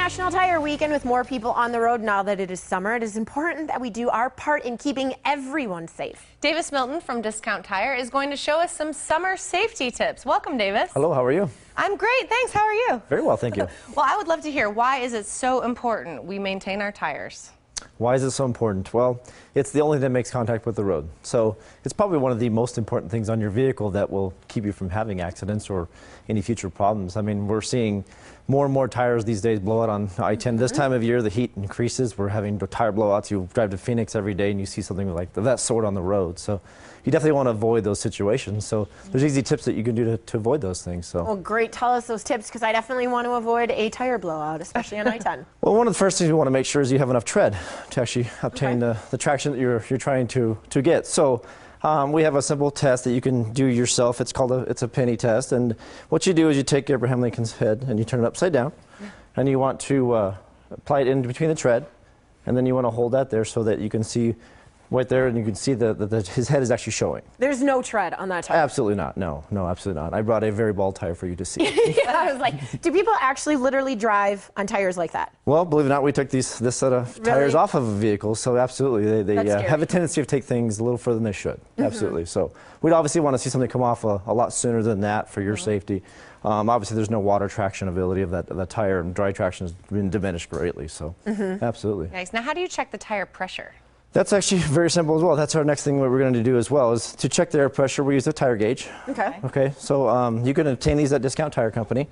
National Tire Week, and with more people on the road now that it is summer, it is important that we do our part in keeping everyone safe. Davis Milton from Discount Tire is going to show us some summer safety tips. Welcome, Davis. Hello, how are you? I'm great, thanks. How are you? Very well, thank you. Well, I would love to hear, why is it so important we maintain our tires? Why is it so important? Well, it's the only thing that makes contact with the road. So it's probably one of the most important things on your vehicle that will keep you from having accidents or any future problems. I mean, we're seeing more and more tires these days blow out on I-10. This time of year, the heat increases. We're having tire blowouts. You drive to Phoenix every day and you see something like that sort on the road. So you definitely want to avoid those situations. So there's easy tips that you can do to avoid those things. So. Well, great. Tell us those tips, because I definitely want to avoid a tire blowout, especially on I-10. Well, one of the first things you want to make sure is you have enough tread to actually obtain the traction that you're trying to get. So we have a simple test that you can do yourself. It's called it's a penny test. And what you do is you take Abraham Lincoln's head and you turn it upside down. And you want to apply it in between the tread. And then you want to hold that there so that you can see right there, and you can see that his head is actually showing. There's no tread on that tire? Absolutely not. No, absolutely not. I brought a very bald tire for you to see. Yeah, I was like, do people actually literally drive on tires like that? Well, believe it or not, we took this set of tires off of a vehicle, so absolutely. They have a tendency to take things a little further than they should. Absolutely. So we'd obviously want to see something come off a lot sooner than that for your safety. Obviously, there's no water traction ability of that tire, and dry traction has been diminished greatly. So absolutely. Nice. Now, how do you check the tire pressure? That's actually very simple as well. That's our next thing what we're going to do as well, is to check the air pressure. We use a tire gauge. Okay. So you can obtain these at Discount Tire Company.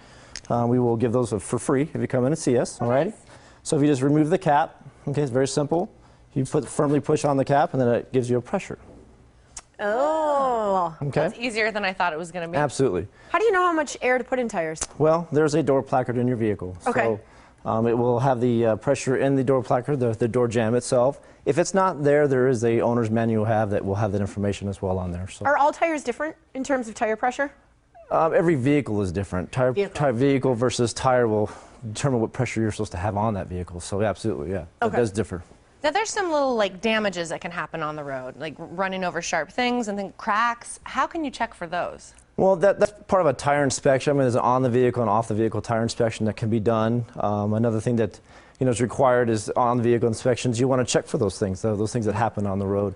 We will give those for free if you come in and see us. All right. So if you just remove the cap, okay, it's very simple. You firmly push on the cap, and then it gives you a pressure. Oh. Okay. That's easier than I thought it was going to be. Absolutely. How do you know how much air to put in tires? Well, there's a door placard in your vehicle. Okay. So it will have the pressure in the door placard, the door jamb itself. If it's not there, there is a owner's manual that will have that information as well on there. So. Are all tires different in terms of tire pressure? Every vehicle is different. Vehicle versus tire will determine what pressure you're supposed to have on that vehicle. So absolutely, yeah, it does differ. Now, there's some little damages that can happen on the road, like running over sharp things and then cracks. How can you check for those? Well, that's part of a tire inspection. I mean, there's an on the vehicle and off the vehicle tire inspection that can be done. Another thing that is required is on the vehicle inspections. You want to check for those things that happen on the road.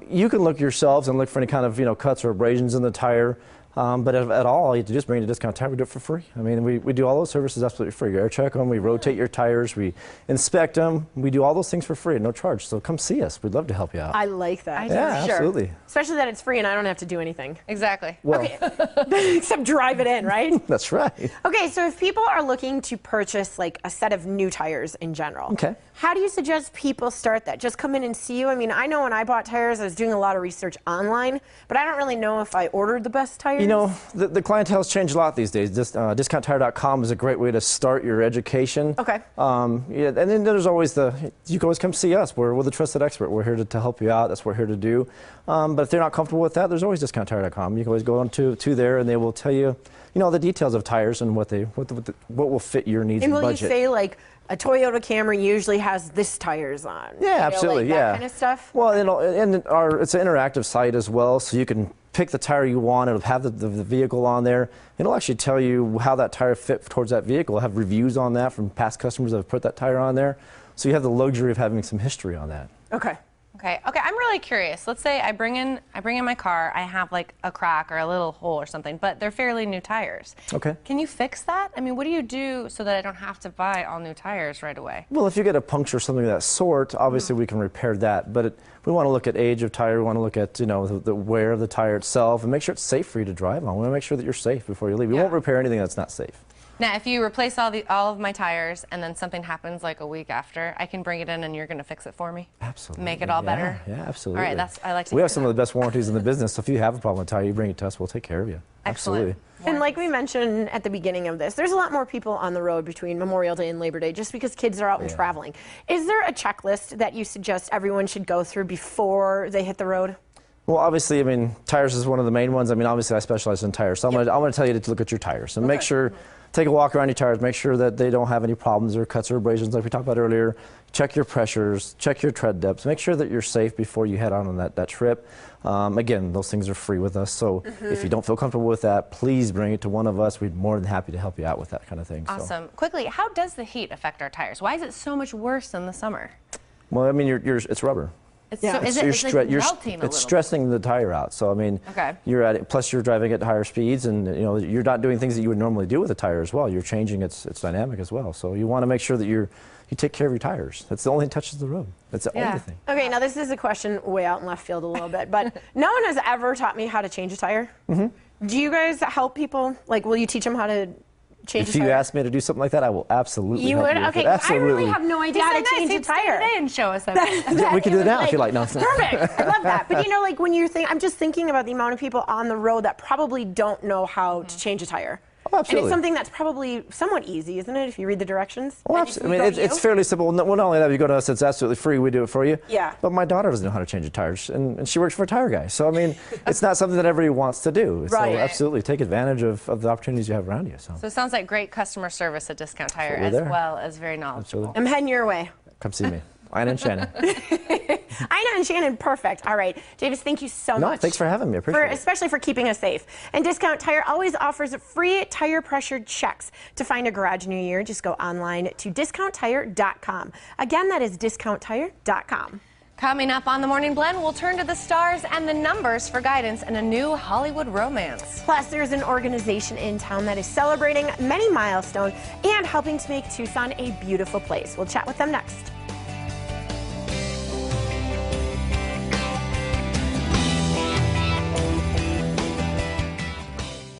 You can look yourselves and look for any kind of cuts or abrasions in the tire. But at all, you have to just bring it to Discount Tire. We do it for free. I mean, we do all those services absolutely free. Air check them, we rotate your tires, we inspect them. We do all those things for free, no charge. So come see us. We'd love to help you out. I like that. Yeah, absolutely. Especially that it's free and I don't have to do anything. Exactly. Well, okay. Except drive it in, right? That's right. Okay, so if people are looking to purchase like a set of new tires in general, how do you suggest people start that? Just come in and see you? I mean, I know when I bought tires, I was doing a lot of research online, but I don't really know if I ordered the best tires. You know, the clientele has changed a lot these days. DiscountTire.com is a great way to start your education. Okay. Yeah, and then there's always you can always come see us. We're the trusted expert. We're here to help you out. That's what we're here to do. But if they're not comfortable with that, there's always DiscountTire.com. You can always go on to there, and they will tell you, the details of tires and what will fit your needs and budget. And will you say, like, a Toyota Camry usually has this tires on? Yeah, absolutely. That kind of stuff? Well, it's an interactive site as well, so you can pick the tire you want. It'll have the vehicle on there. It'll actually tell you how that tire fit towards that vehicle. It'll have reviews on that from past customers that have put that tire on there. So you have the luxury of having some history on that. Okay. Okay, I'm really curious. Let's say I bring in my car, I have like a crack or a little hole or something, but they're fairly new tires. Okay. Can you fix that? I mean, what do you do so that I don't have to buy all new tires right away? Well, if you get a puncture or something of that sort, obviously we can repair that, but we want to look at age of tire, we want to look at, the wear of the tire itself and make sure it's safe for you to drive on. We want to make sure that you're safe before you leave. We won't repair anything that's not safe. Now, if you replace all of my tires and then something happens like a week after, I can bring it in and you're going to fix it for me? Absolutely. Make it all better? Yeah, absolutely. All right, I like to We have some of the best warranties in the business, so if you have a problem with a tire, you bring it to us, we'll take care of you. Excellent. Absolutely. And like we mentioned at the beginning of this, there's a lot more people on the road between Memorial Day and Labor Day just because kids are out and traveling. Is there a checklist that you suggest everyone should go through before they hit the road? Well, obviously, I mean, tires is one of the main ones. I mean, obviously, I specialize in tires, so I'm going to tell you to look at your tires and make sure, take a walk around your tires, make sure that they don't have any problems or cuts or abrasions like we talked about earlier. Check your pressures, check your tread depths, make sure that you're safe before you head on that trip. Again, those things are free with us, so if you don't feel comfortable with that, please bring it to one of us. We'd be more than happy to help you out with that kind of thing. Awesome. So. Quickly, how does the heat affect our tires? Why is it so much worse than the summer? Well, I mean, it's rubber. It's melting it's stressing the tire out. So I mean, you're at it. Plus, you're driving at higher speeds, and you know you're not doing things that you would normally do with a tire as well. You're changing its dynamic as well. So you want to make sure that you take care of your tires. That's the only thing that touches the road. That's the only thing. Okay, now this is a question way out in left field a little bit, but no one has ever taught me how to change a tire. Do you guys help people? Like, will you teach them how to change a tire? If you ask me to do something like that, I will absolutely You help would? you with Okay, it. Absolutely. I really have no idea how to change a tire. Today and show us that. We can do it now if you like. No. Perfect. I love that. But you know, like when you think, I'm just thinking about the amount of people on the road that probably don't know how to change a tire. Oh, absolutely. And it's something that's probably somewhat easy, isn't it, if you read the directions? Oh, absolutely. I mean, it's fairly simple. Well, not only that, you go to us, it's absolutely free. We do it for you. Yeah. But my daughter doesn't know how to change the tires, and she works for a tire guy. So, I mean, it's not something that everybody wants to do. So, absolutely, take advantage of the opportunities you have around you. So, it sounds like great customer service at Discount Tire, as well as very knowledgeable. Absolutely. I'm heading your way. Come see me. Ina and Shannon. Ina and Shannon, perfect. All right. Davis, thank you so much. No, thanks for having me. I appreciate it. Especially for keeping us safe. And Discount Tire always offers free tire pressure checks. To find a garage near you, just go online to discounttire.com. Again, that is discounttire.com. Coming up on the Morning Blend, we'll turn to the stars and the numbers for guidance in a new Hollywood romance. Plus, there's an organization in town that is celebrating many milestones and helping to make Tucson a beautiful place. We'll chat with them next.